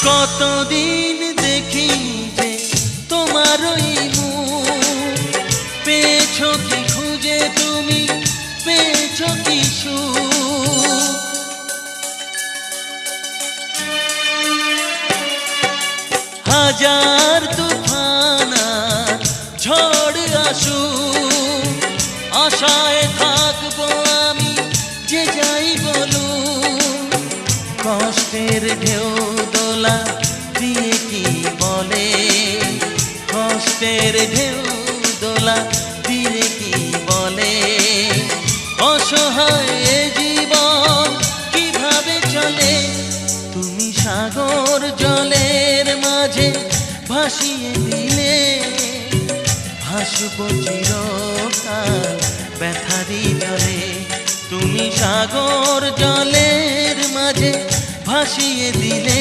কতদিন দেখি যে তোমার ওই মুখ, পেয়েছো কি খুঁজে তুমি, পেয়েছো কি সুখ। হাজার তুফান আর ঝড় আসুক, আশায় থাকবো আমি যে যাই বলুক। কষ্টের ঢেউ দোলা দিয়ে কি বলে, কষ্টের ঢেউ দোলা দিয়ে কি বলে, অসহায় এ জীবন কিভাবে চলে। তুমি সাগর জলের মাঝে ভাসিয়ে দিলে, ভাসবো চিরকাল ব্যথারি জলে। তুমি সাগর জলের মাঝে ভাসিয়ে দিলে,